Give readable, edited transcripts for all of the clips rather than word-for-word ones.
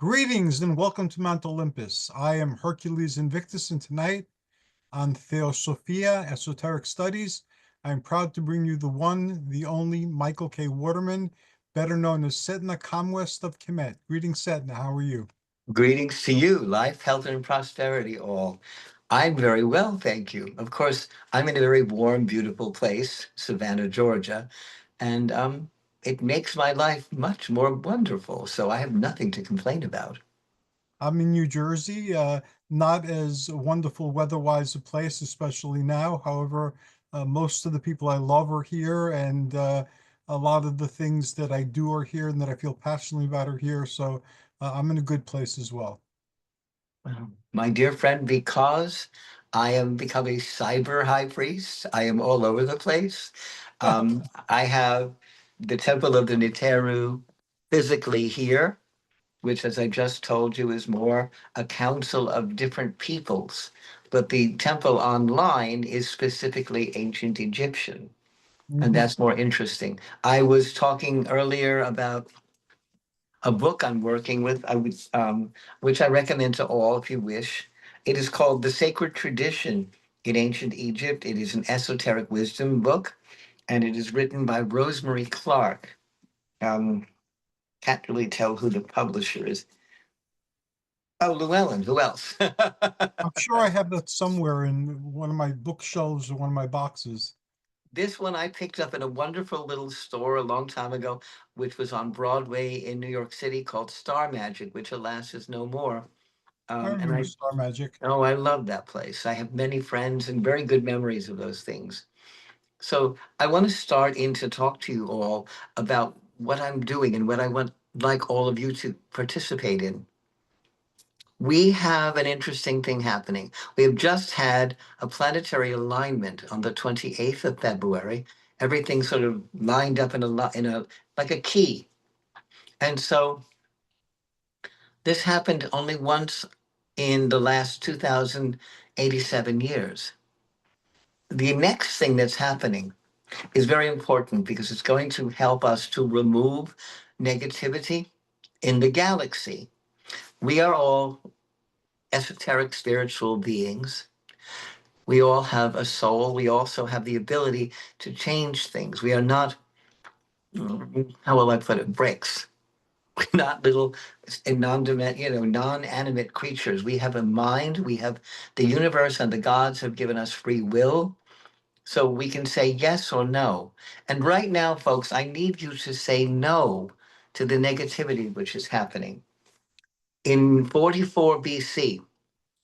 Greetings and welcome to Mount Olympus. I am Hercules Invictus, and tonight on Theosophia Esoteric Studies, I am proud to bring you the one, the only Michael K. Waterman, better known as Setna Comwest of Kemet. Greetings, Setna. How are you? Greetings to you, life, health, and prosperity all. I'm very well, thank you. Of course, I'm in a very warm, beautiful place, Savannah, Georgia, and it makes my life much more wonderful. So I have nothing to complain about. I'm in New Jersey, not as wonderful weather-wise a place, especially now. However, most of the people I love are here, and a lot of the things that I do are here and that I feel passionately about are here. So I'm in a good place as well. My dear friend, because I am becoming cyber high priest, I am all over the place. I have the Temple of the Niteru physically here, which, as I just told you, is more a council of different peoples. But the temple online is specifically ancient Egyptian, and Mhm. that's more interesting. I was talking earlier about a book I'm working with, which I recommend to all if you wish. It is called The Sacred Tradition in Ancient Egypt. It is an esoteric wisdom book, and it is written by Rosemary Clark. Um, can't really tell who the publisher is. Oh, Llewellyn, who else? I'm sure I have that somewhere in one of my bookshelves or one of my boxes. This one I picked up in a wonderful little store a long time ago, which was on Broadway in New York City called Star Magic, which alas is no more. I And remember Star Magic. I love that place. I have many friends and very good memories of those things. So I want to start in to talk to you all about what I'm doing and what I want like all of you to participate in. We have an interesting thing happening. We have just had a planetary alignment on the 28th of February. Everything sort of lined up in a like a key. And so this happened only once in the last 2087 years. The next thing that's happening is very important because it's going to help us to remove negativity in the galaxy. We are all esoteric spiritual beings. We all have a soul. We also have the ability to change things. We are not, how will I put it, bricks. We're not little non-animate creatures. We have a mind. We have the universe and the gods have given us free will. So we can say yes or no. And right now, folks, I need you to say no to the negativity which is happening. In 44 BC,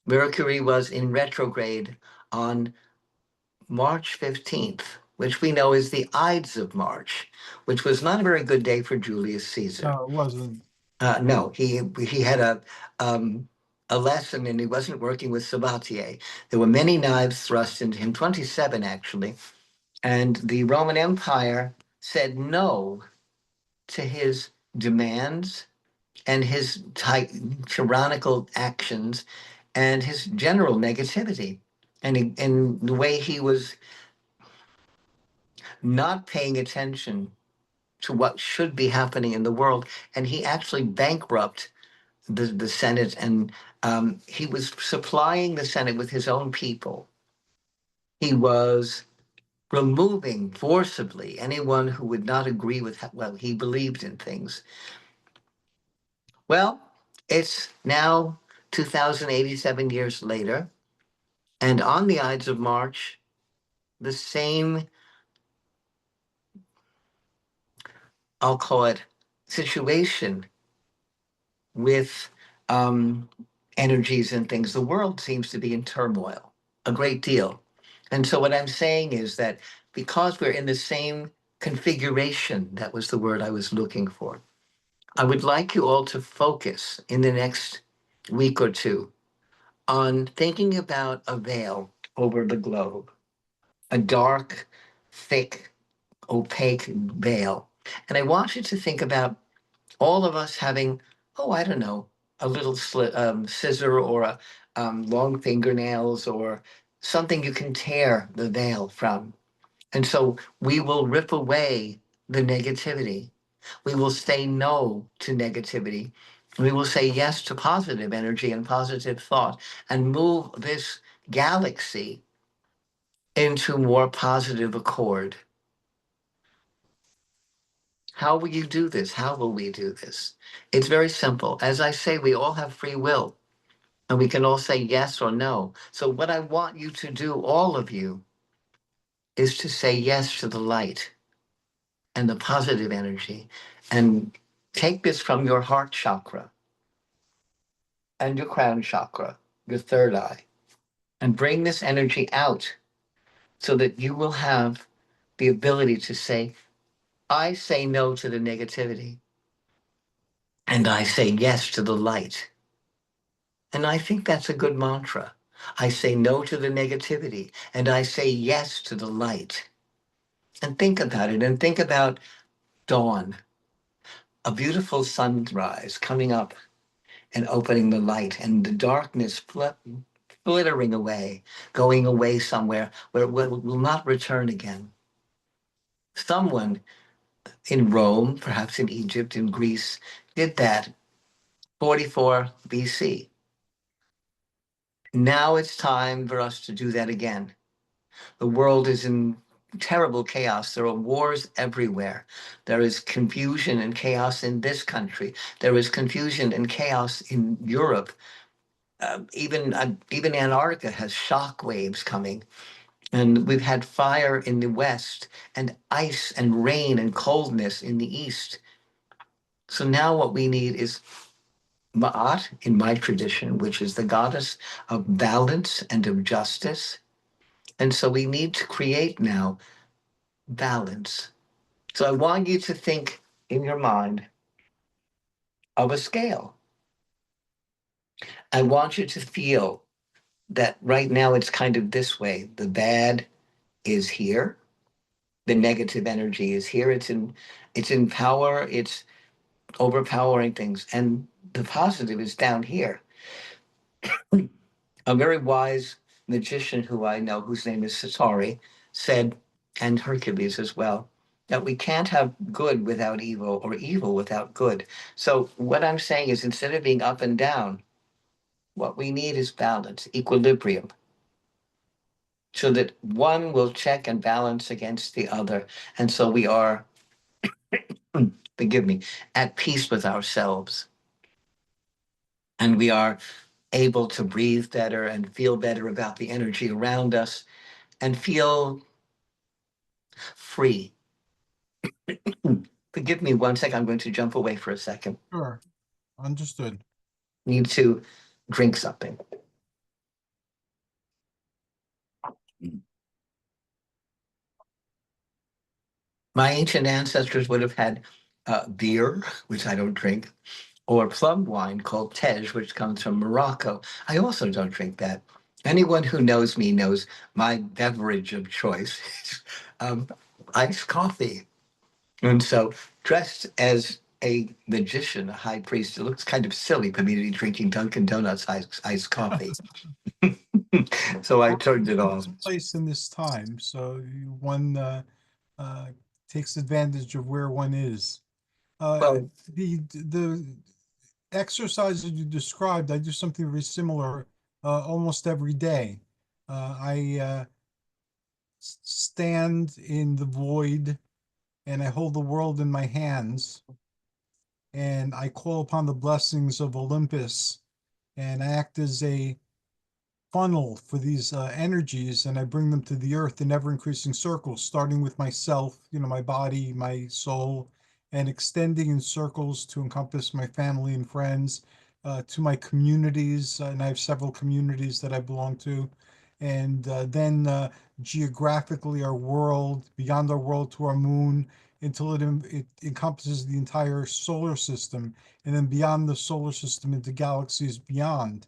Mercury was in retrograde on March 15th, which we know is the Ides of March, which was not a very good day for Julius Caesar. No, it wasn't. No, he had a lesson and he wasn't working with Sabatier. There were many knives thrust into him, 27 actually, and the Roman Empire said no to his demands and his tyrannical actions and his general negativity and the way he was not paying attention to what should be happening in the world. And he actually bankrupted the Senate, and he was supplying the Senate with his own people. He was removing forcibly anyone who would not agree with how well he believed in things. Well, it's now 2087 years later, and on the Ides of March, the same, I'll call it, situation with um, energies and things. The world seems to be in turmoil a great deal. And so, what I'm saying is that because we're in the same configuration, that was the word I was looking for, I would like you all to focus in the next week or two on thinking about a veil over the globe, a dark, thick, opaque veil. And I want you to think about all of us having, oh, I don't know, a little scissor or a long fingernails or something you can tear the veil from. And so we will rip away the negativity. We will say no to negativity. We will say yes to positive energy and positive thought and move this galaxy into more positive accord. How will you do this? How will we do this? It's very simple. As I say, we all have free will and we can all say yes or no. So, what I want you to do, all of you, is to say yes to the light and the positive energy and take this from your heart chakra and your crown chakra, your third eye, and bring this energy out so that you will have the ability to say, I say no to the negativity and I say yes to the light. And I think that's a good mantra. I say no to the negativity and I say yes to the light. And think about it and think about dawn, a beautiful sunrise coming up and opening the light and the darkness flittering away, going away somewhere where it will not return again. Someone in Rome, perhaps in Egypt, in Greece, did that 44 BC. Now it's time for us to do that again. The world is in terrible chaos. There are wars everywhere. There is confusion and chaos in this country. There is confusion and chaos in Europe. Even Antarctica has shock waves coming. And we've had fire in the west and ice and rain and coldness in the east. So now what we need is Ma'at in my tradition, which is the goddess of balance and of justice. And so we need to create now balance. So I want you to think in your mind of a scale. I want you to feel that right now it's kind of this way. The bad is here. The negative energy is here. It's in power, it's overpowering things. And the positive is down here. A very wise magician who I know, whose name is Satori, said, and Hercules as well, that we can't have good without evil or evil without good. So what I'm saying is instead of being up and down, what we need is balance, equilibrium, so that one will check and balance against the other. And so we are, forgive me, at peace with ourselves. And we are able to breathe better and feel better about the energy around us and feel free. Forgive me one sec. I'm going to jump away for a second. Sure, understood. Need to drink something. My ancient ancestors would have had beer, which I don't drink, or plum wine called tej, which comes from Morocco. I also don't drink that. Anyone who knows me knows my beverage of choice is iced coffee. And so, dressed as a magician, a high priest, it looks kind of silly for me to be drinking Dunkin' Donuts iced coffee. So I Well, turned it it's off. place in this time, so one uh, takes advantage of where one is. Well, The exercises you described, I do something very similar almost every day. I stand in the void and I hold the world in my hands and I call upon the blessings of Olympus and act as a funnel for these energies and I bring them to the earth in ever increasing circles, starting with myself, my body, my soul, and extending in circles to encompass my family and friends, to my communities. And I have several communities that I belong to. And then geographically, our world, beyond our world to our moon, until it encompasses the entire solar system, and then beyond the solar system into galaxies beyond,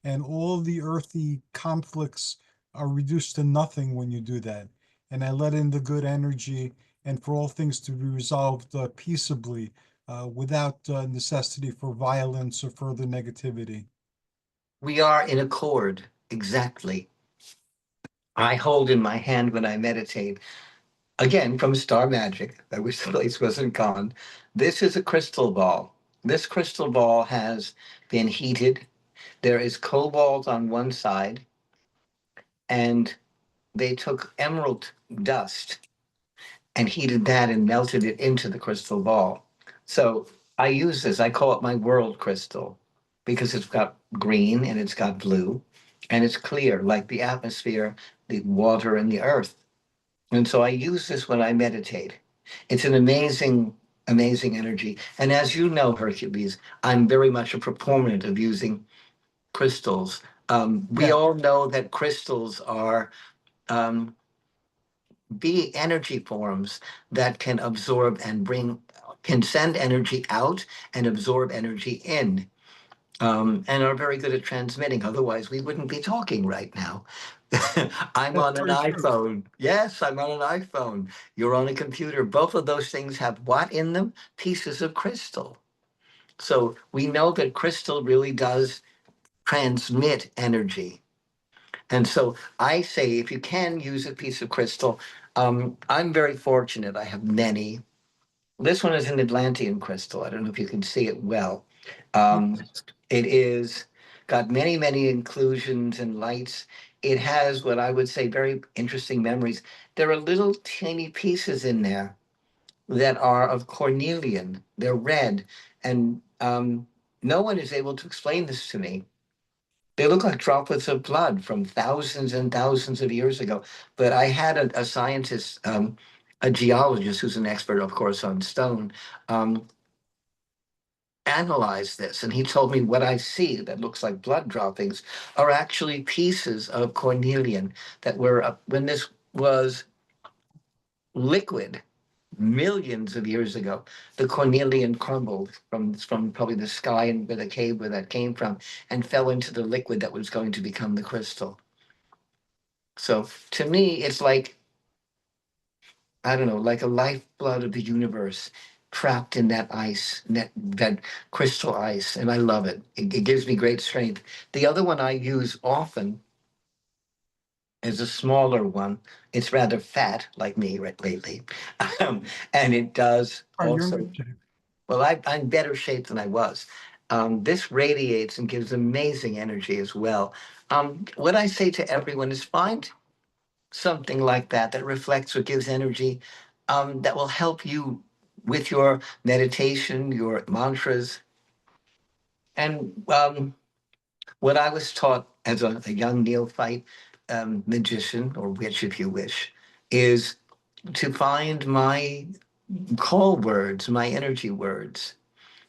and all the earthly conflicts are reduced to nothing when you do that. And I let in the good energy and for all things to be resolved peaceably without necessity for violence or further negativity. we are in accord, exactly. I hold in my hand when I meditate, again from Star Magic. I wish the place wasn't gone. This is a crystal ball. This crystal ball has been heated. There is cobalt on one side, and they took emerald dust and heated that and melted it into the crystal ball. So I use this, I call it my world crystal because it's got green and it's got blue and it's clear like the atmosphere, the water, and the earth. And so I use this when I meditate. It's an amazing, amazing energy. And as you know, Hercules, I'm very much a proponent of using crystals. We Yeah, all know that crystals are um, be energy forms that can absorb and bring, can send energy out and absorb energy in, and are very good at transmitting. Otherwise, we wouldn't be talking right now. I'm that's on an very true. iPhone. Yes, I'm on an iPhone. You're on a computer. Both of those things have what in them? Pieces of crystal. So we know that crystal really does transmit energy. And so I say, if you can use a piece of crystal, I'm very fortunate. I have many. This one is an Atlantean crystal. I don't know if you can see it well. Um, Yes. it is got many, many inclusions and lights. It has what I would say very interesting memories. There are little teeny pieces in there that are of cornelian. They're red, and no one is able to explain this to me. They look like droplets of blood from thousands and thousands of years ago. But I had a scientist, a geologist who's an expert, of course, on stone, um, analyze this. And he told me what I see that looks like blood droppings are actually pieces of cornelian that were, when this was liquid millions of years ago, the cornelian crumbled from probably the sky and where the cave where that came from and fell into the liquid that was going to become the crystal. So to me, it's like, I don't know, like a lifeblood of the universe trapped in that ice, that crystal ice. And I love it. It gives me great strength. The other one I use often is a smaller one. It's rather fat, like me right lately. Um, and it does Oh, you're in also, good shape. well, I'm better shape than I was. This radiates and gives amazing energy as well. What I say to everyone is find something like that that reflects or gives energy, that will help you with your meditation, your mantras. And what I was taught as a young neophyte magician, or witch, if you wish, is to find my call words, my energy words.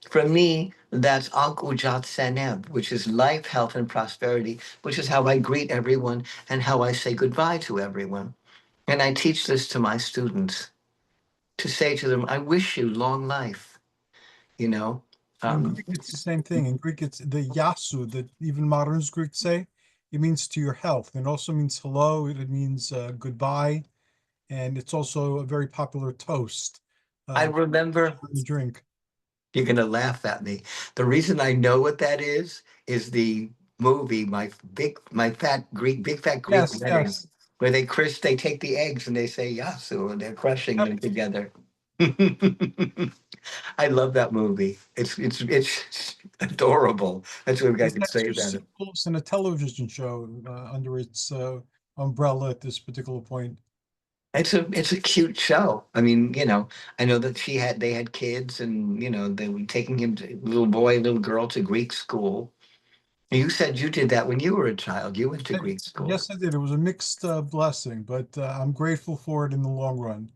For me, that's Ankh Ujat Seneb, which is life, health, and prosperity, which is how I greet everyone and how I say goodbye to everyone. And I teach this to my students to say to them, I wish you long life, you know. In Um, Greek, it's the same thing. In Greek, it's the yasu that even modern Greeks say. It means to your health. It also means hello. It means goodbye. And it's also a very popular toast. I Uh, remember, the drink. you're going to laugh at me. The reason I know what that is the movie, my fat Greek, big fat Greek Yes, wedding, yes. where they take the eggs and they say yasu and they're crushing Yep. them together. I love that movie. It's adorable. That's what I It could has say two about it. sequels and a television show under its umbrella at this particular point. It's a cute show. I mean, I know that they had kids and they were taking him to little boy, little girl to Greek school. You said you did that when you were a child. You went to Greek school. Yes, I did. It was a mixed blessing, but I'm grateful for it in the long run.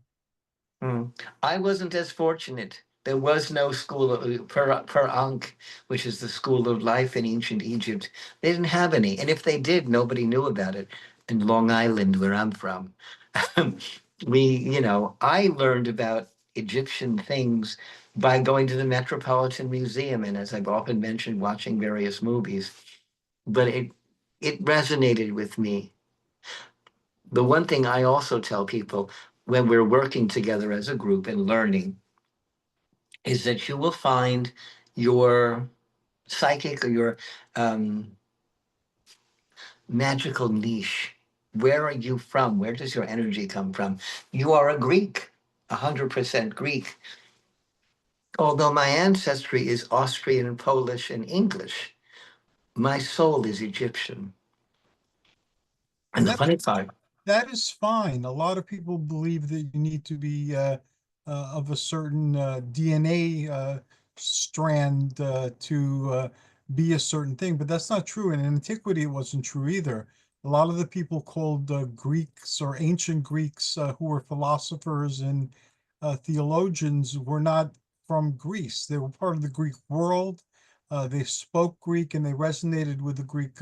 Mm. I wasn't as fortunate. There was no school per Ankh, which is the school of life in ancient Egypt. They didn't have any, and if they did, nobody knew about it. In Long Island, where I'm from, I learned about Egyptian things by going to the Metropolitan Museum, and as I've often mentioned, watching various movies. But it resonated with me. The one thing I also tell people when we're working together as a group and learning is that you will find your psychic or your um, magical niche. Where are you from? Where does your energy come from? You are a Greek, 100% Greek. Although my ancestry is Austrian, Polish, and English, my soul is Egyptian. And And the funny part, that is fine. A lot of people believe that you need to be of a certain DNA strand to be a certain thing, but that's not true. And in antiquity, it wasn't true either. A lot of the people called Greeks or ancient Greeks who were philosophers and theologians were not from Greece. They were part of the Greek world. They spoke Greek and they resonated with the Greek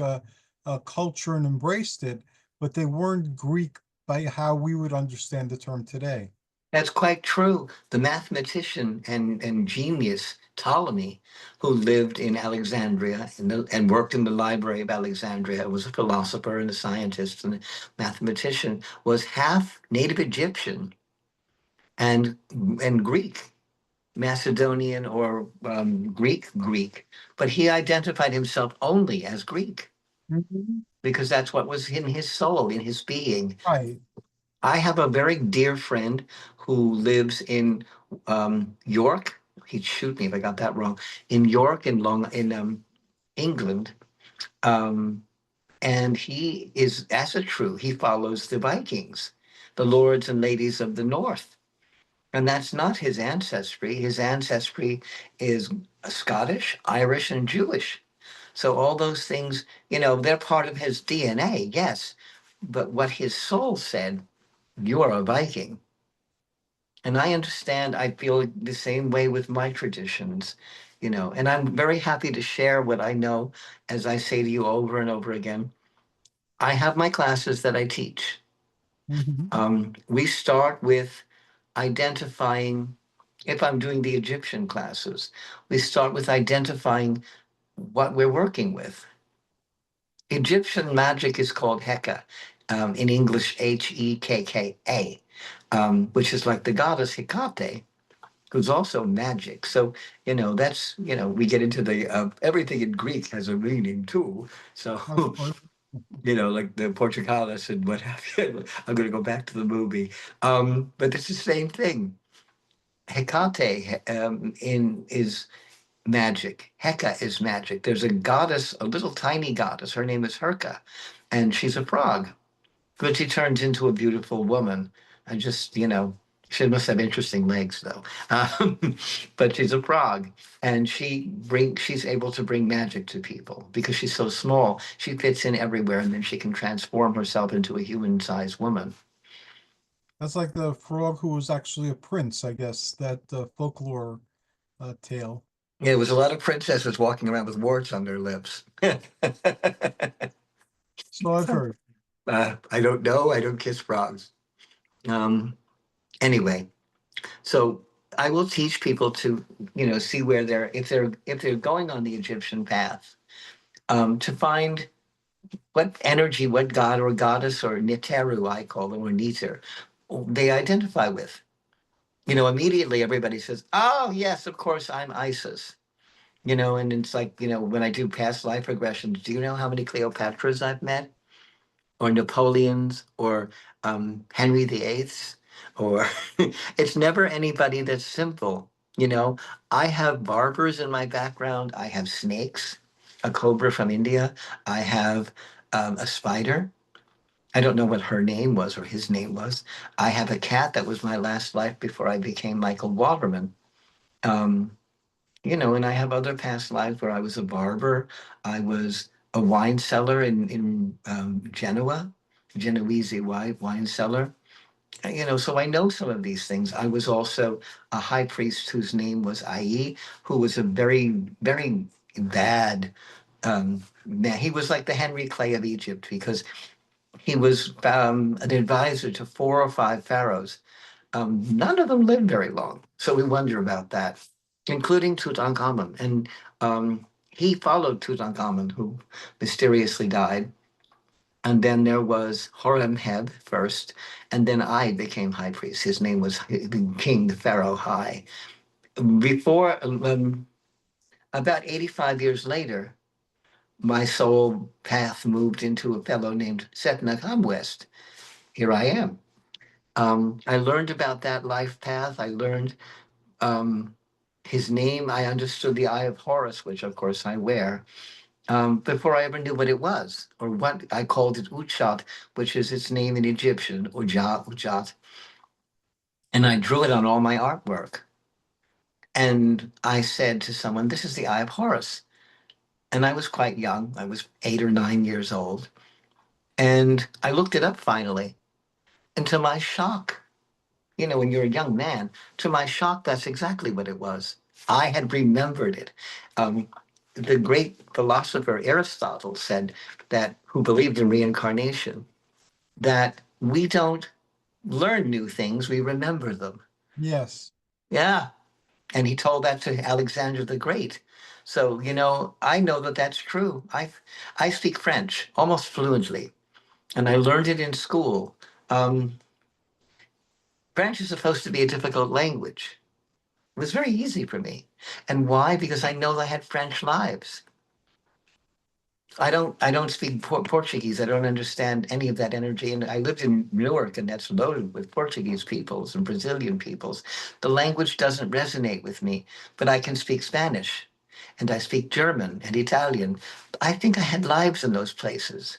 culture and embraced it, but they weren't Greek by how we would understand the term today. that's quite true. The mathematician and genius Ptolemy, who lived in Alexandria and worked in the Library of Alexandria, was a philosopher and a scientist and a mathematician, was half native Egyptian and and Greek, Macedonian or Greek, but he identified himself only as Greek Mhm. because that's what was in his soul, in his being. Right. I have a very dear friend who lives in York. He'd shoot me if I got that wrong. In York, in England, um, and he is as a true. He follows the Vikings, the lords and ladies of the North, and that's not his ancestry. His ancestry is Scottish, Irish, and Jewish. So all those things, they're part of his DNA, yes. But what his soul said, you're a Viking. And I understand, I feel the same way with my traditions, and I'm very happy to share what I know. As I say to you over and over again, I have my classes that I teach. Mhm. We start with identifying, if I'm doing the Egyptian classes, we start with identifying what we're working with. Egyptian magic is called Heka, in English, Hekka, which is like the goddess Hecate, who's also magic. So, we get into the everything in Greek has a meaning too. So, Of course. like the Portugalis and what have you. I'm going to go back to the movie. But it's the same thing. Hecate is magic. Heka is magic. There's a goddess, a little tiny goddess. Her name is Herka, and she's a frog. But she turns into a beautiful woman. I just, she must have interesting legs though. Um, but she's a frog, and she's able to bring magic to people because she's so small. She fits in everywhere, and then she can transform herself into a human-sized woman. That's like the frog who was actually a prince, I guess, that folklore tale. Yeah, there was a lot of princesses walking around with warts on their lips. So I've heard. I don't know. I don't kiss frogs. Um, anyway, so I will teach people to, see where if they're going on the Egyptian path, to find what energy, what god or goddess or Niteru, I call them, or Niter, they identify with. Immediately everybody says, "Oh yes, of course I'm Isis." And it's like, when I do past life regressions, do you know how many Cleopatras I've met? Or Napoleons or Henry VIII, or it's never anybody that's simple. I have barbers in my background. I have snakes, a cobra from India. I have a spider. I don't know what her name was or his name was. I have a cat that was my last life before I became Michael Waterman. Um, and I have other past lives where I was a barber. I was a wine cellar in Genoa, Genoese wine cellar. So I know some of these things. I was also a high priest whose name was Ai, who was a very, very bad man. He was like the Henry Clay of Egypt because he was an advisor to 4 or 5 pharaohs. None of them lived very long. So we wonder about that, including Tutankhamun. And he followed Tutankhamun, who mysteriously died. And then there was Horemheb first, and then I became high priest. His name was King Pharaoh High. Before, about 85 years later, my soul path moved into a fellow named Setna West. Here I am. I learned about that life path. I learned. Um, His name, I understood the Eye of Horus, which of course I wear, before I ever knew what it was, or what I called it Uchat, which is its name in Egyptian, Ujat, Ujat. And I drew it on all my artwork. And I said to someone, "This is the Eye of Horus." And I was quite young. I was 8 or 9 years old. And I looked it up finally. And to my shock, when you're a young man, to my shock, that's exactly what it was. I had remembered it. Um, the great philosopher Aristotle said that, who believed in reincarnation, that we don't learn new things, we remember them. Yes. Yeah. And he told that to Alexander the Great. So, I know that that's true. I speak French almost fluently, and I learned it in school. Um, French is supposed to be a difficult language. It was very easy for me. And why? Because I know I had French lives. I don't speak Portuguese. I don't understand any of that energy. And I lived in Newark, and that's loaded with Portuguese peoples and Brazilian peoples. The language doesn't resonate with me, but I can speak Spanish, and I speak German and Italian. I think I had lives in those places.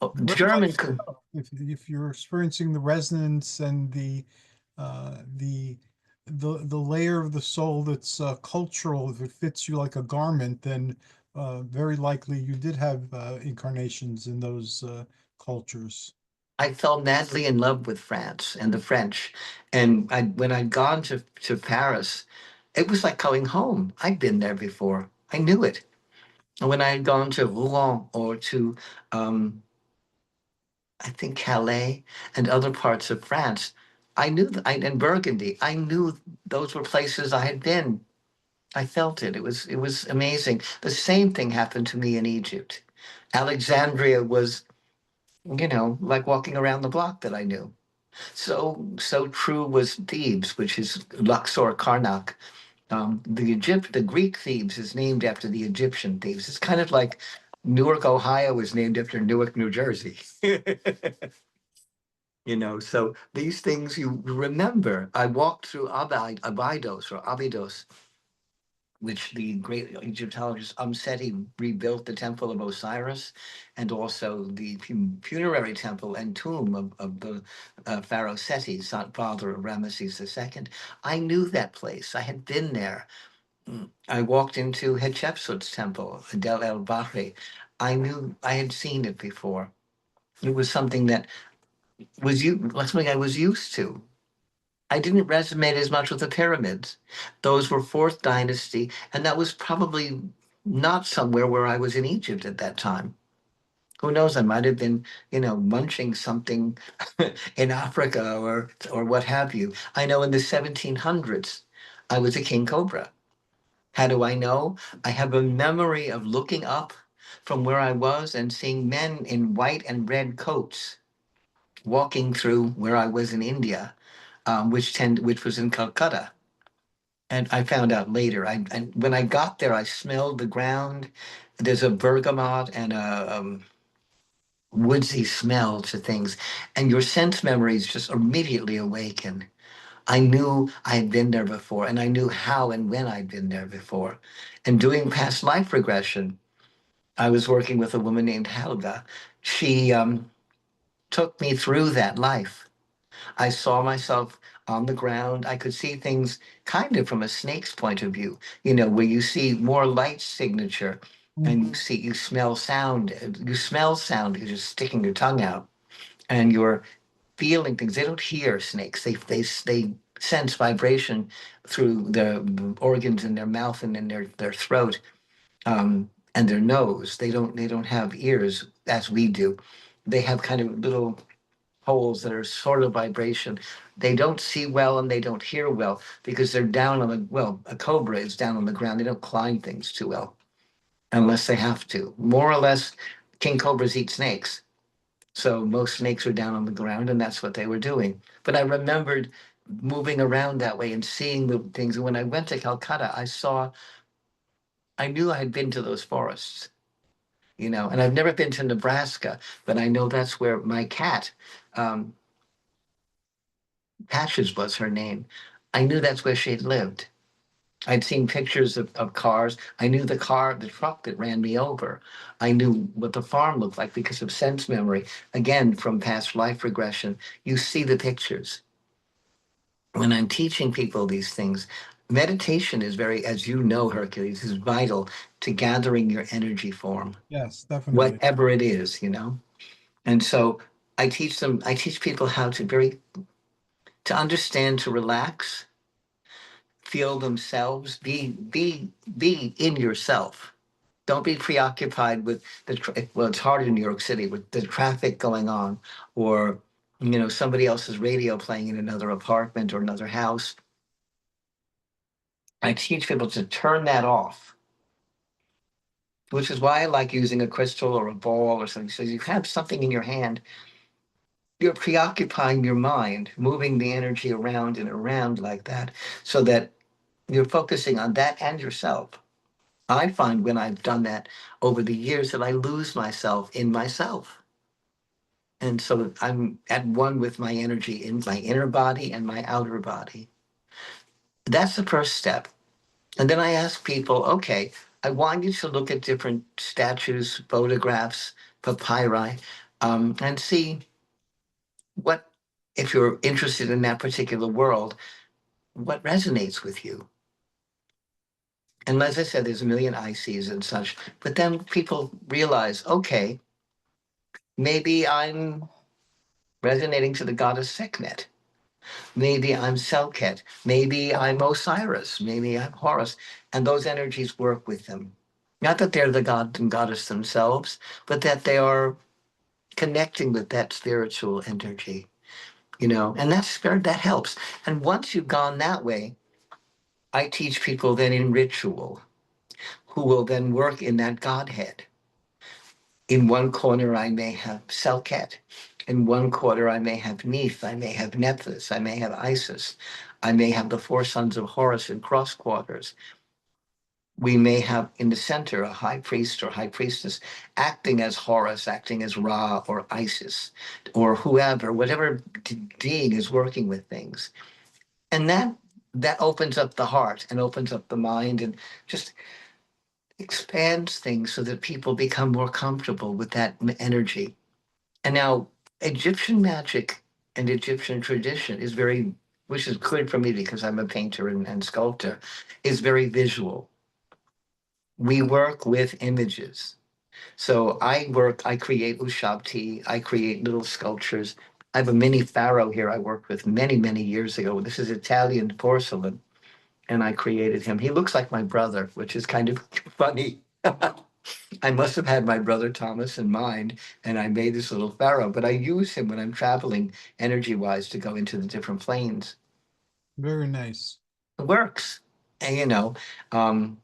Oh, Very German much could. so. If you're experiencing the resonance and uh, the the layer of the soul that's cultural, if it fits you like a garment, then very likely you did have incarnations in those cultures. I fell madly in love with France and the French. And when I'd gone to Paris, it was like going home. I'd been there before. I knew it. And when I had gone to Rouen or to, um, I think, Calais and other parts of France, I knew that, and Burgundy, I knew those were places I had been. I felt it. It was amazing. The same thing happened to me in Egypt. Alexandria was, like walking around the block that I knew. So true was Thebes, which is Luxor, Karnak. The Greek Thebes is named after the Egyptian Thebes. It's kind of like Newark, Ohio, is named after Newark, New Jersey. So these things you remember. I walked through Abydos, which the great Egyptologist Seti rebuilt the temple of Osiris, and also the funerary temple and tomb of the Pharaoh Seti, father of Ramesses II. I knew that place. I had been there. I walked into Hatshepsut's temple, Del El Bahri. I knew I had seen it before. It was something that something I was used to. I didn't resonate as much with the pyramids. Those were fourth dynasty, and that was probably not somewhere where I was in Egypt at that time. Who knows? I might have been, munching something in Africa or what have you. I know in the 1700s, I was a king cobra. How do I know? I have a memory of looking up from where I was and seeing men in white and red coats walking through where I was in India, which was in Calcutta. And I found out later. And when I got there, I smelled the ground. There's a bergamot and a woodsy smell to things, and your sense memories just immediately awaken. I knew I had been there before, and I knew how and when I'd been there before. And doing past life regression, I was working with a woman named Helga. She took me through that life. I saw myself on the ground. I could see things kind of from a snake's point of view, where you see more light signature and Mhm. you smell sound. You smell sound because you're sticking your tongue out and you're feeling things. They don't hear snakes. They sense vibration through the organs in their mouth and in their throat, and their nose. They don't have ears as we do. They have kind of little holes that are sort of vibration. They don't see well and they don't hear well because they're down on a cobra is down on the ground. They don't climb things too well unless they have to. More or less, king cobras eat snakes. So most snakes are down on the ground, and that's what they were doing. But I remembered moving around that way and seeing the things. And when I went to Calcutta, I knew I had been to those forests, and I've never been to Nebraska, but I know that's where my cat, um, Patches was her name. I knew that's where she had lived. I'd seen pictures of cars. I knew the truck that ran me over. I knew what the farm looked like because of sense memory. Again, from past life regression, you see the pictures. When I'm teaching people these things, meditation is very, as you know, Hercules, is vital to gathering your energy form, Yes, definitely. whatever it is, And so I teach people how to to understand, to relax, feel themselves, be in yourself. Don't be preoccupied with well, it's hard in New York City with the traffic going on, or somebody else's radio playing in another apartment or another house. I teach people to turn that off, which is why I like using a crystal or a ball or something. So you have something in your hand, you're preoccupying your mind, moving the energy around and around like that, so that you're focusing on that and yourself. I find when I've done that over the years that I lose myself in myself. And so I'm at one with my energy in my inner body and my outer body. That's the first step. And then I ask people, okay, I want you to look at different statues, photographs, papyri, and see what, if you're interested in that particular world, what resonates with you. And as I said, there's a million ICs and such, but then people realize, okay, maybe I'm resonating to the goddess Sekhmet. Maybe I'm Selket. Maybe I'm Osiris. Maybe I'm Horus. And those energies work with them. Not that they're the god and goddess themselves, but that they are connecting with that spiritual energy, and that spirit that helps. And once you've gone that way, I teach people then in ritual who will then work in that Godhead. In one corner, I may have Selket. In one corner, I may have Neith. I may have Nephthys. I may have Isis. I may have the four sons of Horus in cross quarters. We may have in the center a high priest or high priestess acting as Horus, acting as Ra or Isis, or whoever, whatever being is working with things. And that opens up the heart and opens up the mind and just expands things so that people become more comfortable with that energy. And now Egyptian magic and Egyptian tradition is very, which is good for me because I'm a painter and sculptor, is very visual. We work with images. So I create ushabti, I create little sculptures. I have a mini pharaoh here I worked with many, many years ago. This is Italian porcelain, and I created him. He looks like my brother, which is kind of funny. I must have had my brother Thomas in mind, and I made this little pharaoh, but I use him when I'm traveling energy wise to go into the different planes. Very nice. It works. And, um,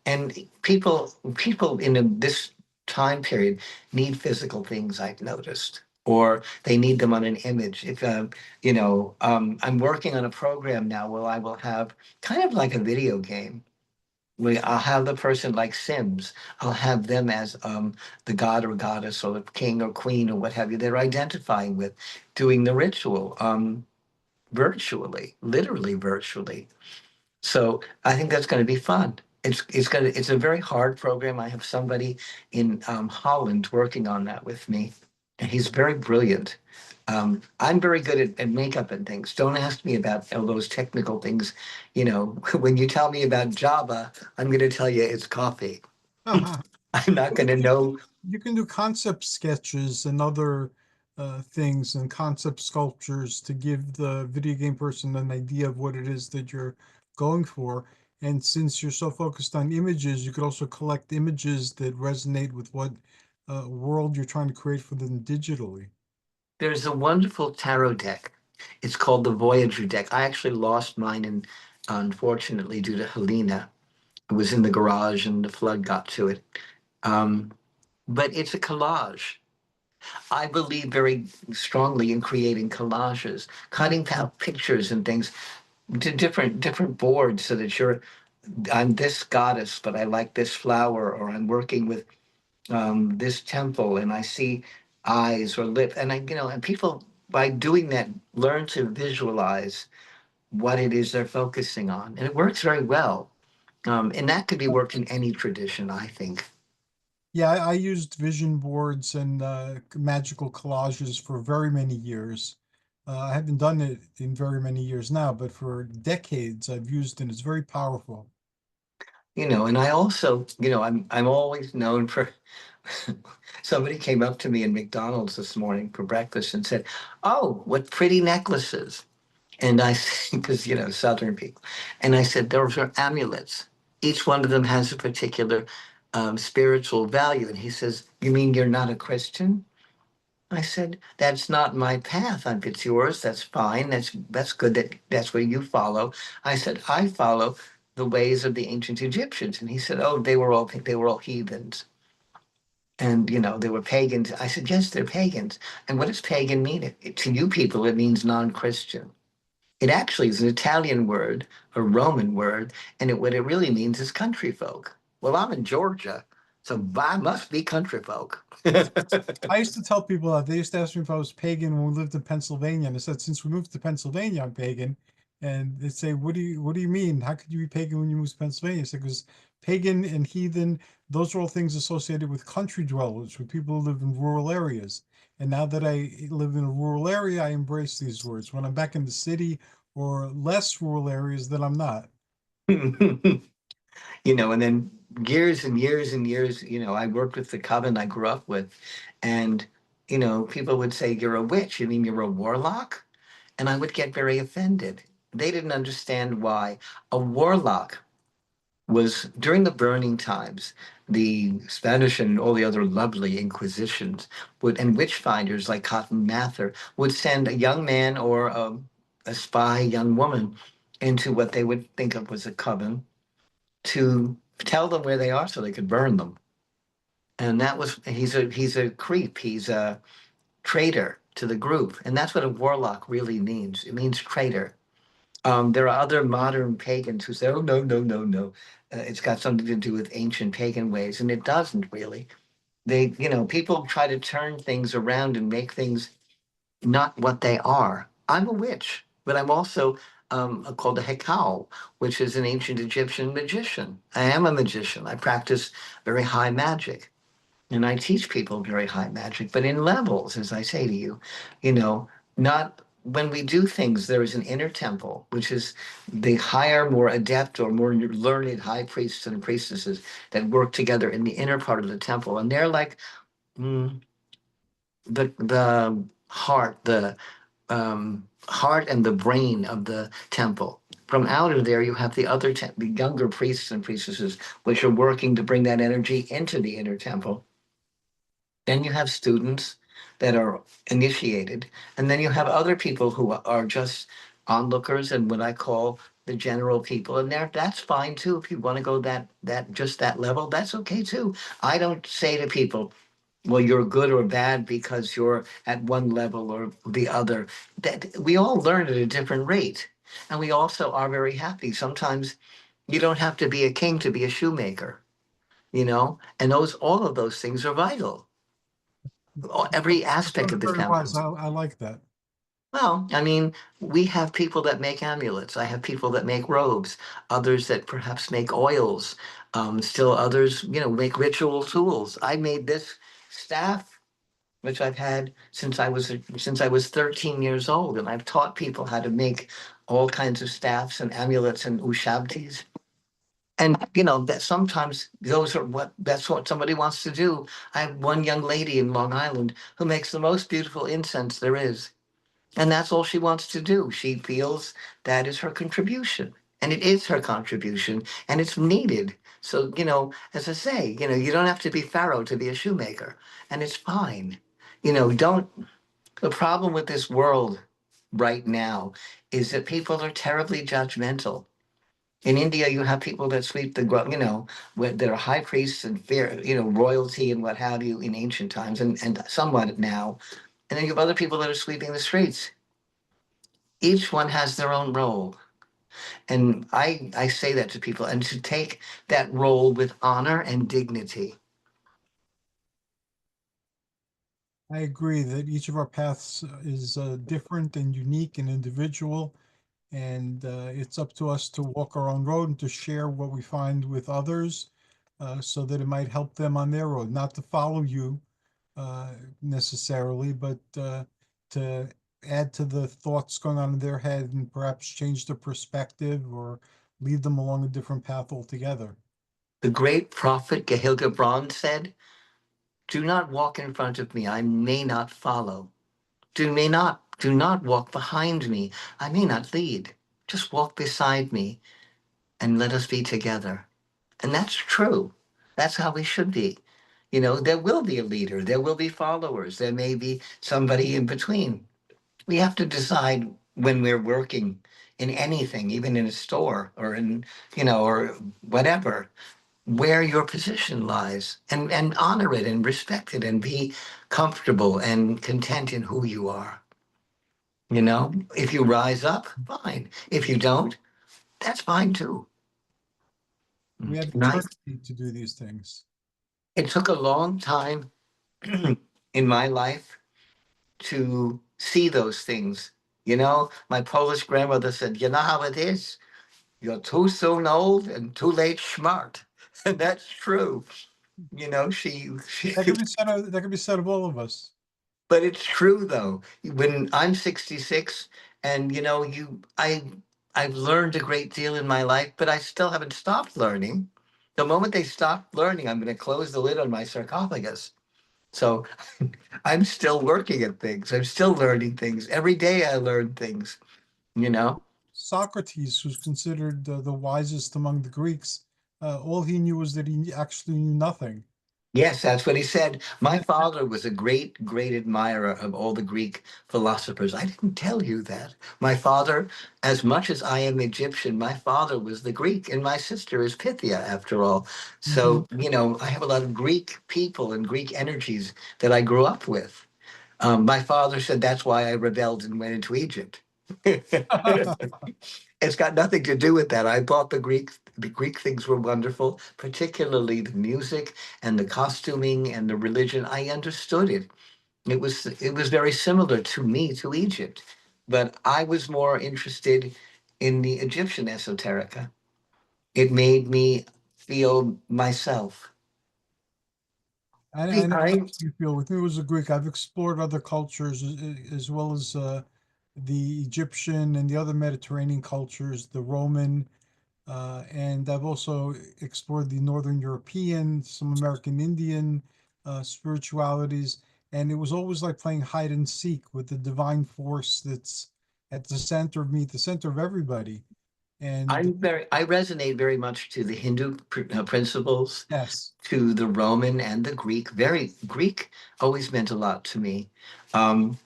and people in this time period need physical things, I've noticed, or they need them on an image. If I'm working on a program now where I will have kind of like a video game. I'll have the person like Sims. I'll have them as the god or goddess or the king or queen or what have you. They're identifying with doing the ritual virtually, literally virtually. So I think that's going to be fun. It's a very hard program. I have somebody in Holland working on that with me, and he's very brilliant. I'm very good at makeup and things. Don't ask me about all those technical things. When you tell me about Java, I'm going to tell you it's coffee. I'm not going to You know. you can do concept sketches and other things and concept sculptures to give the video game person an idea of what it is that you're going for. And since you're so focused on images, you could also collect images that resonate with what world you're trying to create for them digitally. There's a wonderful tarot deck. It's called the Voyager deck. I actually lost mine, and unfortunately, due to Helena, it was in the garage and the flood got to it. Um, but it's a collage. I believe very strongly in creating collages, cutting out pictures and things to different boards so that I'm this goddess, but I like this flower, or I'm working with this temple and I see eyes or lip, and and people by doing that learn to visualize what it is they're focusing on, and it works very well. And that could be worked in any tradition, I think. Yeah, I used vision boards and magical collages for very many years. I haven't done it in very many years now, but for decades I've used it. It's very powerful. And I also, I'm always known for somebody came up to me in McDonald's this morning for breakfast and said, "Oh, what pretty necklaces." And I, because, Southern people. And I said, "Those are amulets. Each one of them has a particular spiritual value." And he says, "You mean you're not a Christian?" I said, "That's not my path. If it's yours, that's fine. That's good. That's what you follow." I said, "I follow the ways of the ancient Egyptians." And he said, "Oh, they were all heathens, and they were pagans." I said, "Yes, they're pagans. And what does pagan mean? To you people, it means non-Christian. It actually is an Italian word, a Roman word, and what it really means is country folk. Well, I'm in Georgia, so I must be country folk." I used to tell people that they used to ask me if I was pagan when we lived in Pennsylvania, and I said, since we moved to Pennsylvania, I'm pagan. And they'd say, what do you mean? How could you be pagan when you moved to Pennsylvania? I said, because pagan and heathen, those are all things associated with country dwellers, with people who live in rural areas. And now that I live in a rural area, I embrace these words. When I'm back in the city or less rural areas, then I'm not. And then years and years and years, I worked with the coven I grew up with, and people would say, "You're a witch. You mean you're a warlock?" And I would get very offended. They didn't understand why. A warlock was during the burning times. The Spanish and all the other lovely inquisitions and witch finders like Cotton Mather would send a young man or a spy young woman into what they would think of as a coven to tell them where they are so they could burn them. And that was he's a creep. He's a traitor to the group, and that's what a warlock really means. It means traitor. There are other modern pagans who say, "Oh, no, no, no, no, it's got something to do with ancient pagan ways," and it doesn't really. People try to turn things around and make things not what they are. I'm a witch, but I'm also called a Hekau, which is an ancient Egyptian magician. I am a magician. I practice very high magic, and I teach people very high magic, but in levels, as I say to you, you know, not when we do things, there is an inner temple, which is the higher, more adept or more learned high priests and priestesses that work together in the inner part of the temple. And they're like mm, the heart and the brain of the temple. From out of there, you have the younger priests and priestesses, which are working to bring that energy into the inner temple. Then you have students that are initiated, and then you have other people who are just onlookers and what I call the general people. And that's fine too. If you want to go that level, that's okay too. I don't say to people, "Well, you're good or bad because you're at one level or the other." That we all learn at a different rate. And we also are very happy. Sometimes you don't have to be a king to be a shoemaker, and all of those things are vital. Every aspect That's of the very wise. temple. I like that. Well, I mean, we have people that make amulets. I have people that make robes, others that perhaps make oils, still others, make ritual tools. I made this staff, which I've had since I was 13 years old, and I've taught people how to make all kinds of staffs and amulets and ushabtis. And that sometimes that's what somebody wants to do. I have one young lady in Long Island who makes the most beautiful incense there is. And that's all she wants to do. She feels that is her contribution. And it is her contribution and it's needed. So, as I say, you don't have to be Pharaoh to be a shoemaker. And it's fine. Don't The problem with this world right now is that people are terribly judgmental. In India, you have people that sweep that are high priests and fear, royalty and what have you in ancient times and somewhat now. And then you have other people that are sweeping the streets. Each one has their own role. And I say that to people and to take that role with honor and dignity. I agree that each of our paths is different and unique and individual. And it's up to us to walk our own road and to share what we find with others, so that it might help them on their road, not to follow you uh, necessarily, but to add to the thoughts going on in their head and perhaps change their perspective or lead them along a different path altogether. The great prophet Gahil Gibran said, "Do not walk in front of me, I may not follow. Do not walk behind me, I may not lead. Just walk beside me and let us be together." And that's true. That's how we should be. You know, there will be a leader, there will be followers, there may be somebody in between. We have to decide when we're working in anything, even in a store or in, or whatever, where your position lies, and honor it and respect it and be comfortable and content in who you are. If you rise up, fine. If you don't, that's fine too. We have And eternity to do these things. it took a long time in my life to see those things. My Polish grandmother said, "You know how it is? You're too soon old and too late smart." And that's true. She That could be said of all of us. But it's true though. When I'm 66, and I've learned a great deal in my life, but I still haven't stopped learning. The moment they stop learning, I'm going to close the lid on my sarcophagus. So I'm still working at things. I'm still learning things. Every day I learn things, you know? Socrates, who's considered the wisest among the Greeks, all he knew was that he actually knew nothing. Yes, that's what he said. My father was a great, great admirer of all the Greek philosophers. I didn't tell you that. My father, as much as I am Egyptian, my father was the Greek, and my sister is Pythia, after all. Mhm. So, I have a lot of Greek people and Greek energies that I grew up with. My father said that's why I rebelled and went into Egypt. It's got nothing to do with that. I thought the Greek things were wonderful, particularly the music and the costuming and the religion. I understood it. It was very similar to me to Egypt, but I was more interested in the Egyptian esoterica. It made me feel myself. I know how Behind you feel. With me, it was a Greek. I've explored other cultures as well as the Egyptian and the other Mediterranean cultures, the Roman, and I've also explored the Northern European, some American Indian spiritualities. And it was always like playing hide and seek with the divine force that's at the center of me, the center of everybody. And I resonate very much to the Hindu principles, yes, to the Roman and the Greek. Very Greek always meant a lot to me. Um,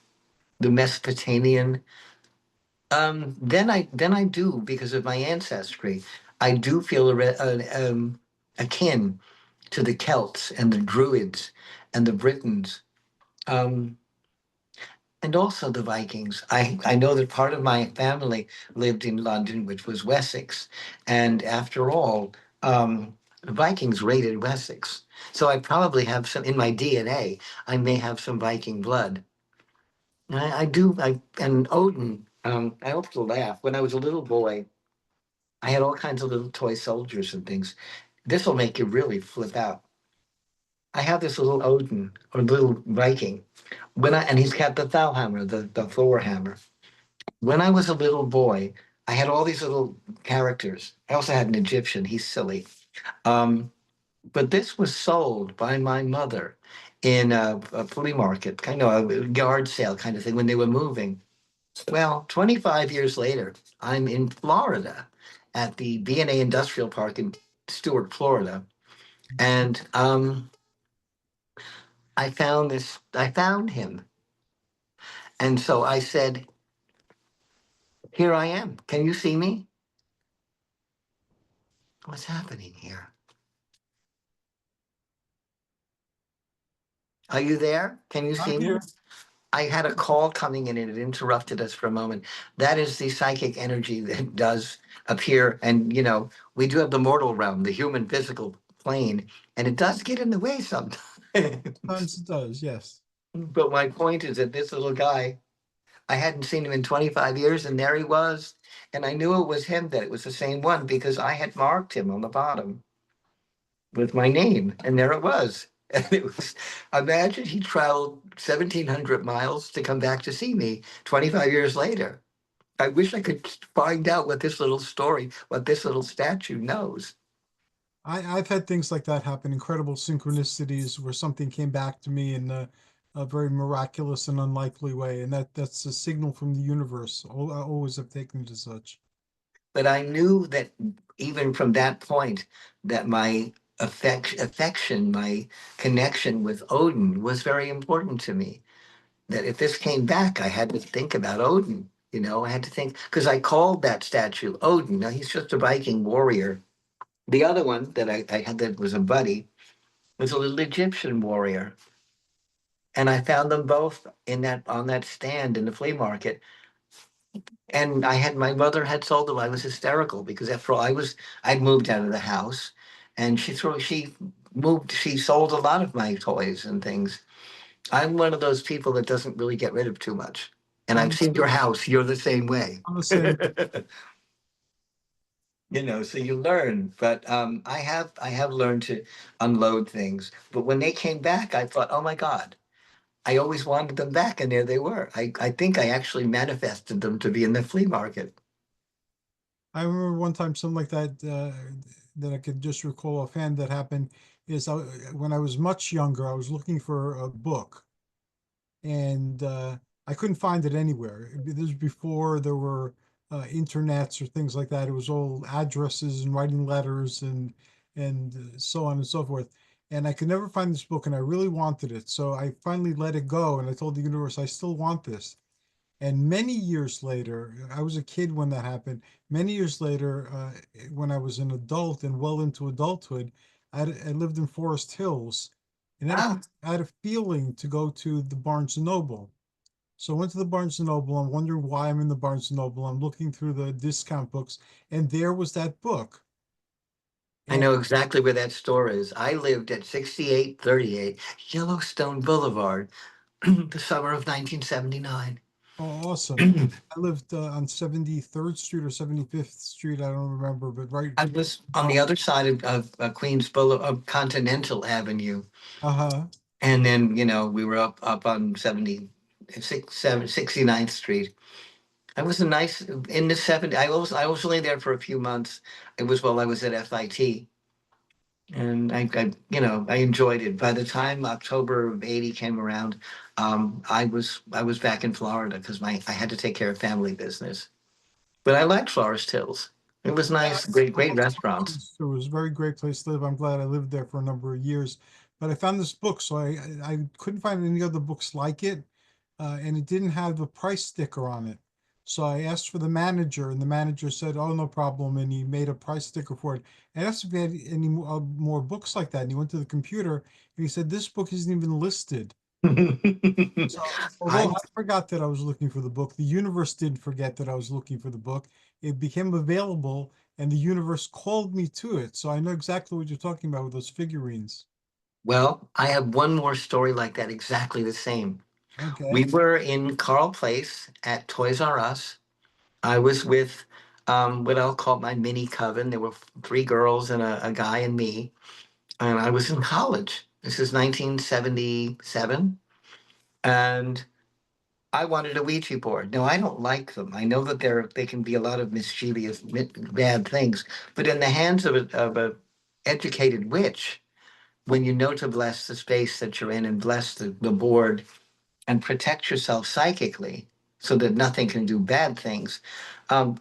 the Mesopotamian. Then I do, because of my ancestry. I do feel akin to the Celts and the Druids and the Britons, um, and also the Vikings. I know that part of my family lived in London, which was Wessex, and after all, the Vikings raided Wessex. So I probably have some in my DNA. I may have some Viking blood. I do. And Odin. I also laugh. When I was a little boy, I had all kinds of little toy soldiers and things. This will make you really flip out. I have this little Odin or little Viking. And he's got the Thalhammer, the Thor hammer. When I was a little boy, I had all these little characters. I also had an Egyptian. He's silly. Um, but this was sold by my mother in a flea market, kind of a yard sale kind of thing when they were moving. Well, 25 years later, I'm in Florida at the B&A Industrial Park in Stewart, Florida. And I found him. And so I said, "Here I am. Can you see me? What's happening here? Are you there? Can you I'm see me?" here. I had a call coming in and it interrupted us for a moment. That is the psychic energy that does appear. And, we do have the mortal realm, the human physical plane, and it does get in the way sometimes. Sometimes it does, yes. But my point is that this little guy I hadn't seen him in 25 years, and there he was. And I knew it was him, that it was the same one, because I had marked him on the bottom with my name, and there it was. And it was, imagine he traveled 1,700 miles to come back to see me 25 years later. I wish I could find out what this little story, what this little statue knows. I've had things like that happen, incredible synchronicities where something came back to me in a very miraculous and unlikely way, and that's a signal from the universe. I always have taken it as such. But I knew that even from that point, that my affection, my connection with Odin was very important to me. That if this came back, I had to think about Odin. I had to think, because I called that statue Odin. Now he's just a Viking warrior. The other one that I had that was a buddy was a little Egyptian warrior. And I found them both in that on that stand in the flea market. And I had my mother had sold them. I was hysterical because after all, I'd moved out of the house, and she sold a lot of my toys and things. I'm one of those people that doesn't really get rid of too much. And I've I'm seen your house. You're the same way. I'm the same. So you learn. But I have learned to unload things. But when they came back, I thought, oh my God, I always wanted them back, and there they were. I think I actually manifested them to be in the flea market. I remember one time something like that that I could just recall offhand that happened is when I was much younger, I was looking for a book and I couldn't find it anywhere. This was before there were internets or things like that. It was all addresses and writing letters and so on and so forth. And I could never find this book, and I really wanted it. So I finally let it go, and I told the universe, I still want this. And many years later, I was a kid when that happened. Many years later, when I was an adult and well into adulthood, I lived in Forest Hills, and Wow. I had a feeling to go to the Barnes and Noble. So I went to the Barnes and Noble. I'm wondering why I'm in the Barnes and Noble. I'm looking through the discount books, and there was that book. I And know exactly where that store is. I lived at 6838 Yellowstone Boulevard, the summer of 1979. oh, awesome. I lived on 73rd Street or 75th Street. I don't remember, but right. I was on the other side of Queens Boulevard, of Continental Avenue. Uh-huh. And then, we were up on 69th Street. I was a nice in the 70s. I was only there for a few months. It was while I was at FIT. And I enjoyed it. By the time October of '80 came around, I was back in Florida because I had to take care of family business. But I liked Forest Hills. It was nice, great restaurants. It was a very great place to live. I'm glad I lived there for a number of years. But I found this book, so I couldn't find any other books like it, and it didn't have the price sticker on it. So I asked for the manager, and the manager said, "Oh, no problem," and he made a price sticker for it. I asked if he had any more books like that, and he went to the computer and he said, "This book isn't even listed." So, although I I forgot that I was looking for the book, the universe didn't forget that I was looking for the book. It became available, and the universe called me to it. So I know exactly what you're talking about with those figurines. Well, I have one more story like that, exactly the same. We Okay. were in Carl Place at Toys R Us. I was with what I'll call my mini coven. There were three girls and a guy and me. And I was in college. This is 1977. And I wanted a Ouija board. Now, I don't like them. I know that they can be a lot of mischievous, bad things. But in the hands of a educated witch, when you know to bless the space that you're in and bless the board and protect yourself psychically so that nothing can do bad things,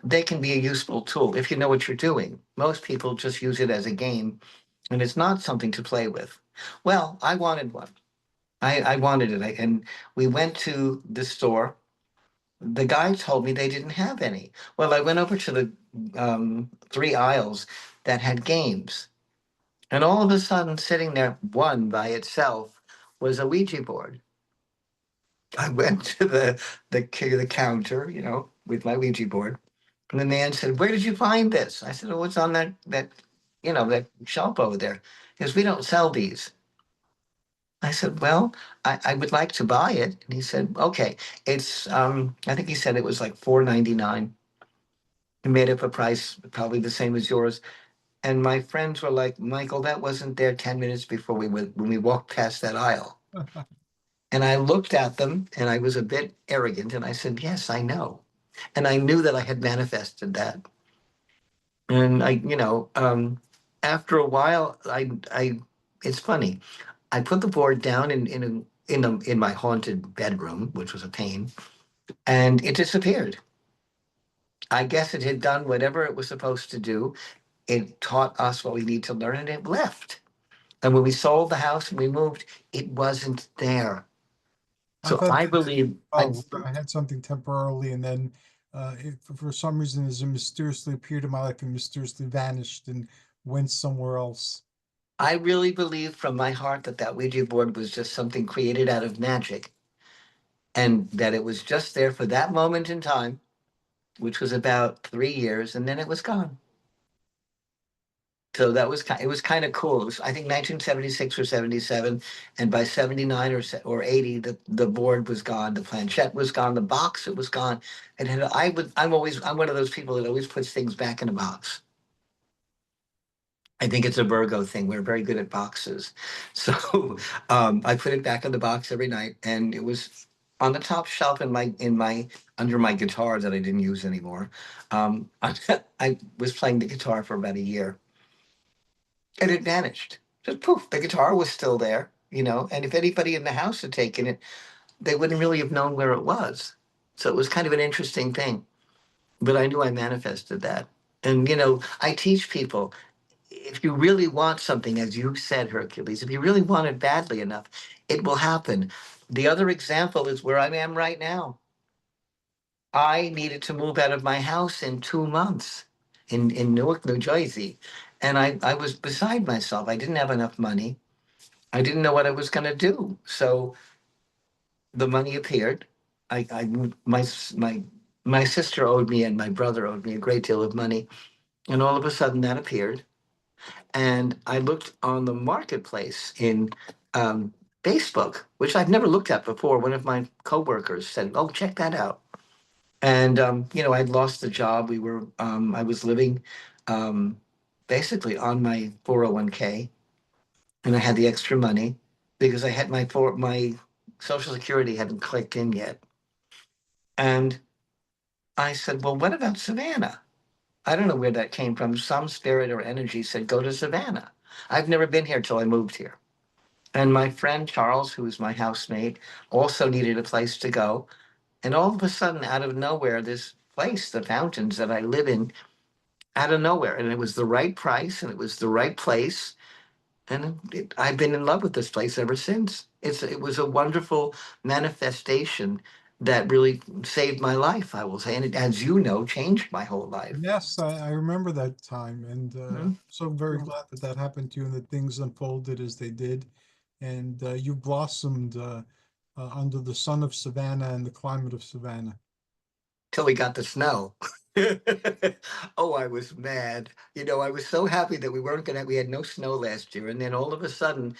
they can be a useful tool if you know what you're doing. Most people just use it as a game, and it's not something to play with. Well, I wanted one. I wanted it. And we went to the store. The guy told me they didn't have any. Well, I went over to the three aisles that had games. And all of a sudden, sitting there, one by itself, was a Ouija board. I went to the counter, with my Ouija board, and the man said, "Where did you find this?" I said, "Oh, it's on that, that shelf over there." He goes, "We don't sell these." I said, well, I would like to buy it. And he said, okay, it's, I think he said it was like 4.99. He made up a price probably the same as yours. And my friends were like, Michael, that wasn't there 10 minutes before we went, when we walked past that aisle. And I looked at them and I was a bit arrogant and I said, yes, I know. And I knew that I had manifested that. And after a while, it's funny. I put the board down in my haunted bedroom, which was a pain, and it disappeared. I guess it had done whatever it was supposed to do. It taught us what we need to learn, and it left. And when we sold the house and we moved, it wasn't there. I've So had I that believe where I had something temporarily and then it, for some reason it mysteriously appeared in my life and mysteriously vanished and went somewhere else. I really believe from my heart that that Ouija board was just something created out of magic, and that it was just there for that moment in time, which was about 3 years, and then it was gone. So that was it was kind of cool. It was, I think, 1976 or 77, and by 79 or 80, the board was gone, the planchette was gone, the box, it was gone. And I'm one of those people that always puts things back in a box. I think it's a Virgo thing. We're very good at boxes. So I put it back in the box every night, and it was on the top shelf in my under my guitar that I didn't use anymore. I was playing the guitar for about a year, and it vanished. Just poof, the guitar was still there, and if anybody in the house had taken it, they wouldn't really have known where it was. So it was kind of an interesting thing. But I knew I manifested that. And I teach people, if you really want something, as you said, Hercules, if you really want it badly enough, it will happen. The other example is where I am right now. I needed to move out of my house in 2 months in Newark, New Jersey. And I was beside myself. I didn't have enough money. I didn't know what I was going to do. So the money appeared. I my sister owed me and my brother owed me a great deal of money. And all of a sudden that appeared. And I looked on the marketplace in um, Facebook, which I've never looked at before. One of my coworkers said, "Oh, check that out." And I'd lost the job. I was living um, basically on my 401k, and I had the extra money because I had my Social Security hadn't clicked in yet. And I said, "Well, what about Savannah?" I don't know where that came from. Some spirit or energy said, "Go to Savannah." I've never been here till I moved here. And my friend Charles, who was my housemate, also needed a place to go. And all of a sudden, out of nowhere, this place, the fountains that I live in, out of nowhere. And it was the right price and it was the right place. And I've been in love with this place ever since. It was a wonderful manifestation that really saved my life, I will say. And it, as you know, changed my whole life. Yes, I remember that time and Mhm. so very glad that that happened to you and that things unfolded as they did. And you blossomed under the sun of Savannah and the climate of Savannah. Till we got the snow. Oh, I was mad. I was so happy that we had no snow last year. And then all of a sudden,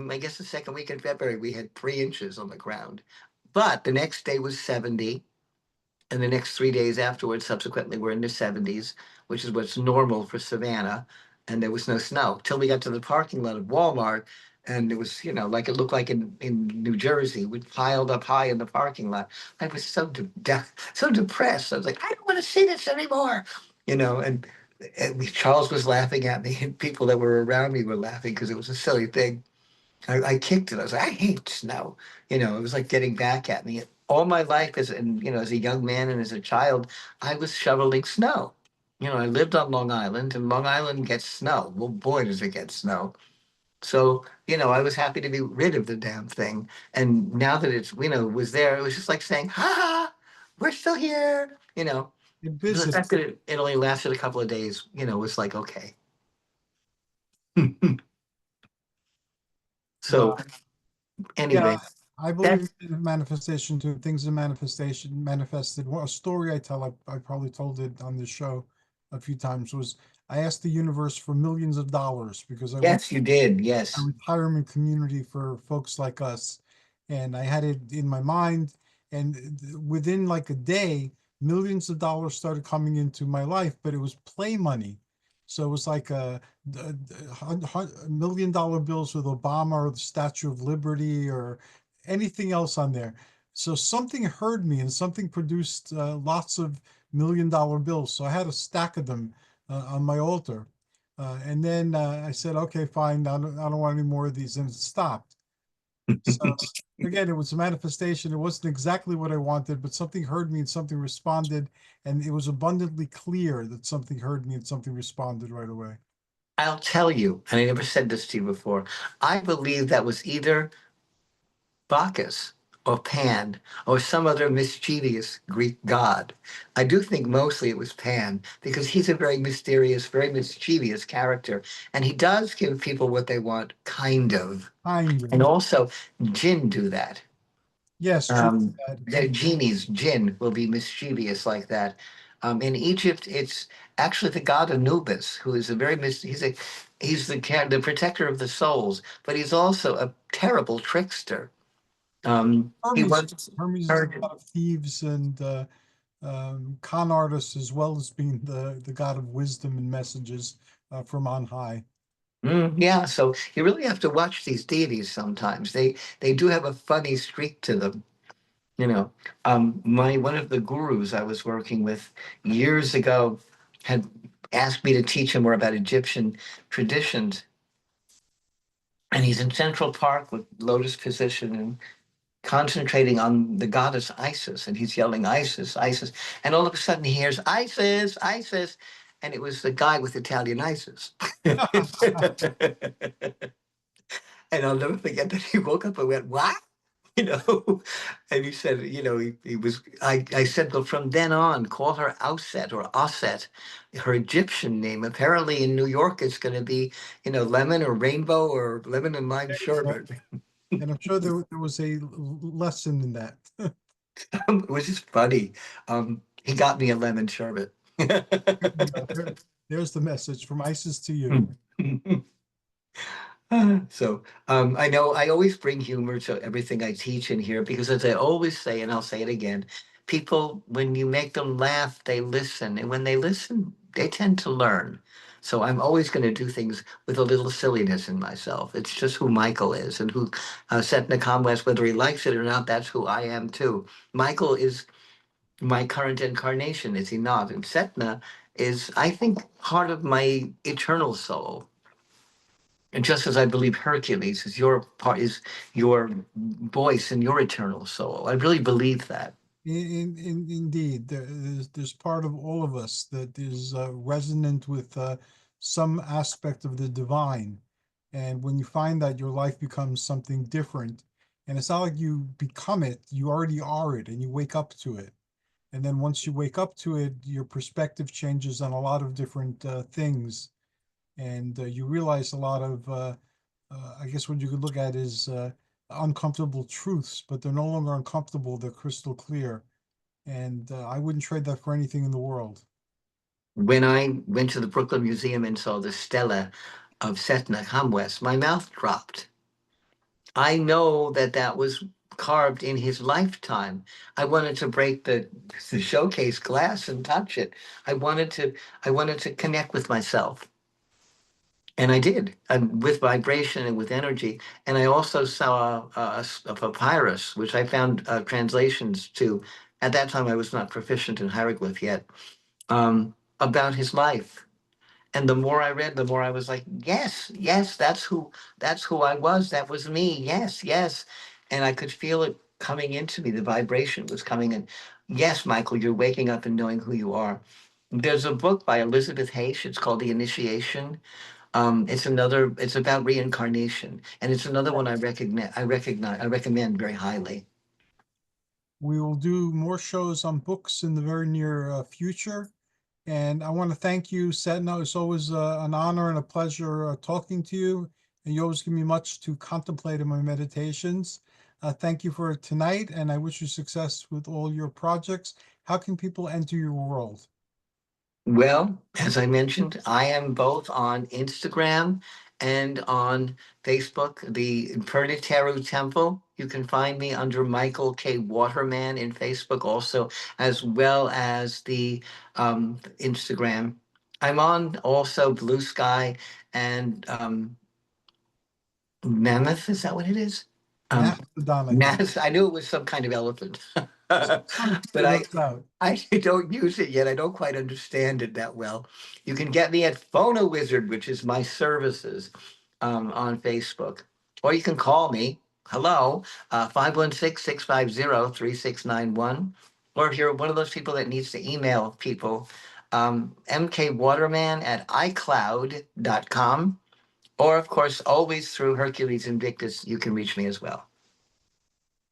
I guess the second week in February, we had 3 inches on the ground. But the next day was 70. And the next 3 days afterwards, subsequently, we're in the 70s, which is what's normal for Savannah. And there was no snow till we got to the parking lot of Walmart. And it was, like it looked like in New Jersey. We piled up high in the parking lot. I was so depressed. I was like, I don't want to see this anymore. Charles was laughing at me, and people that were around me were laughing because it was a silly thing. I kicked it. I was like, I hate snow. It was like getting back at me. All my life as a young man and as a child, I was shoveling snow. I lived on Long Island, and Long Island gets snow. Well, boy, does it get snow. So, I was happy to be rid of the damn thing. And now that was there, it was just like saying, ha ha, we're still here. It The visited. fact that it only lasted a couple of days, was like, okay. So Wow. Yeah, anyway, I believe that's in manifestation too. Things in manifestation manifested. Well, a story I tell, I probably told it on this show a few times, was I asked the universe for millions of dollars because I want Yes, you did. a Yes. retirement community for folks like us. And I had it in my mind. And within like a day, millions of dollars started coming into my life, but it was play money. So it was like $1 million bills with Obama or the Statue of Liberty or anything else on there. So something heard me and something produced lots of $1 million bills. So I had a stack of them on my altar. And then I said, okay, fine. I don't want any more of these. And it stopped. So again, it was a manifestation. It wasn't exactly what I wanted, but something heard me and something responded. And it was abundantly clear that something heard me and something responded right away. I'll tell you, and I never said this to you before. I believe that was either Bacchus or Pan or some other mischievous Greek god. I do think mostly it was Pan because he's a very mysterious, very mischievous character. And he does give people what they want, kind of. Kind And of. also, jinn do that. Yes, true. That. The genies, jinn, will be mischievous like that. In Egypt, it's actually the god Anubis, who is a very he's the protector of the souls, but he's also a terrible trickster. He Hermes. once Hermes is a heard, god of thieves and con artists, as well as being the god of wisdom and messages from on high. yeah, so you really have to watch these deities sometimes. They do have a funny streak to them, you know. My one of the gurus I was working with years ago had asked me to teach him more about Egyptian traditions, and he's in Central Park with lotus position and concentrating on the goddess Isis, and he's yelling Isis, Isis, and all of a sudden he hears Isis, Isis, and it was the guy with Italian Isis. And I'll never forget that he woke up and went, "What?" You know, and he said, he was. I said, "Well, from then on, call her Auset or Osset, her Egyptian name. Apparently, in New York, it's going to be, lemon or rainbow or lemon and lime There you go. sherbet." And I'm sure there was a lesson in that. It was just funny. He got me a lemon sherbet. There's the message from ISIS to you. So I know I always bring humor to everything I teach in here because, as I always say, and I'll say it again, people, when you make them laugh, they listen. And when they listen, they tend to learn. So I'm always going to do things with a little silliness in myself. It's just who Michael is and who Setna West, whether he likes it or not, that's who I am too. Michael is my current incarnation, is he not? And Setna is, I think, part of my eternal soul. And just as I believe Hercules is your voice in your eternal soul. I really believe that. Indeed, there's part of all of us that is resonant with some aspect of the divine. And when you find that, your life becomes something different. And it's not like you become it, you already are it, and you wake up to it. And then once you wake up to it, your perspective changes on a lot of different things. And you realize a lot of, I guess what you could look at is uncomfortable truths, but they're no longer uncomfortable, they're crystal clear. And I wouldn't trade that for anything in the world. When I went to the Brooklyn Museum and saw the stela of Setna Hamwes, my mouth dropped. I know that that was carved in his lifetime. I wanted to break the showcase glass and touch it. I wanted to I wanted to connect with myself. And I did, with vibration and with energy. And I also saw a papyrus, which I found translations to. At that time, I was not proficient in hieroglyph yet, about his life. And the more I read, the more I was like, yes, yes, that's who I was. That was me. Yes, yes. And I could feel it coming into me. The vibration was coming in. Yes, Michael, you're waking up and knowing who you are. There's a book by Elizabeth Hayes. It's called The Initiation. It's about reincarnation, and it's another one I recommend very highly. We will do more shows on books in the very near future. And I want to thank you, Setna. It's always an honor and a pleasure talking to you. And you always give me much to contemplate in my meditations. Thank you for tonight, and I wish you success with all your projects. How can people enter your world? Well, as I mentioned, I am both on Instagram and on Facebook, the Perniteru Temple. You can find me under Michael K. Waterman in Facebook also, as well as the Instagram. I'm on also Blue Sky and Mammoth, is that what it is? Um, Mastodon, I think. Mass, I knew it was some kind of elephant, but Trying to figure this out. I don't use it yet. I don't quite understand it that well. You can get me at Phono Wizard, which is my services on Facebook, or you can call me. Hello, 516-650-3691. Or if you're one of those people that needs to email people, mkwaterman at icloud.com. Or, of course, always through Hercules Invictus, you can reach me as well.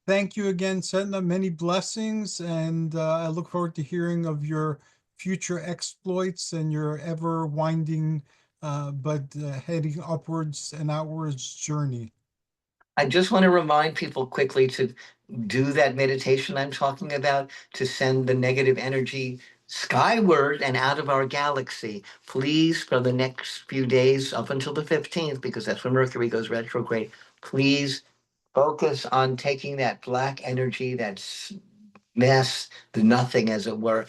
Thank you again, Setna. Many blessings, and I look forward to hearing of your future exploits and your ever winding, but heading upwards and outwards journey. I just want to remind people quickly to do that meditation I'm talking about, to send the negative energy skyward and out of our galaxy. Please, for the next few days up until the 15th, because that's when Mercury goes retrograde, please focus on taking that black energy, that mass, the nothing, as it were,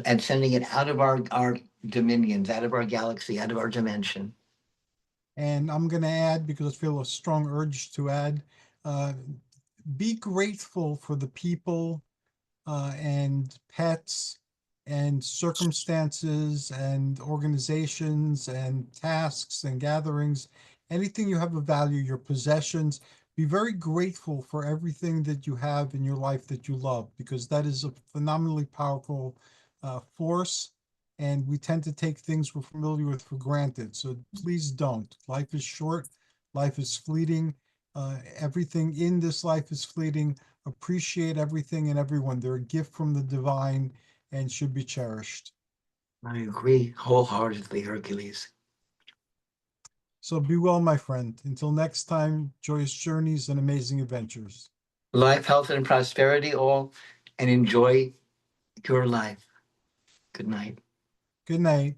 and sending it out of our dominions, out of our galaxy, out of our dimension. And I'm going to add, because I feel a strong urge to add, uh, be grateful for the people and pets and circumstances and organizations and tasks and gatherings, anything you have of value, your possessions. Be very grateful for everything that you have in your life that you love, because that is a phenomenally powerful force. And we tend to take things we're familiar with for granted. So please don't. Life is short, life is fleeting. Everything in this life is fleeting. Appreciate everything and everyone. They're a gift from the divine and should be cherished. I agree wholeheartedly, Hercules. So be well, my friend. Until next time, joyous journeys and amazing adventures. Life, health, and prosperity all, and enjoy your life. Good night. Good night.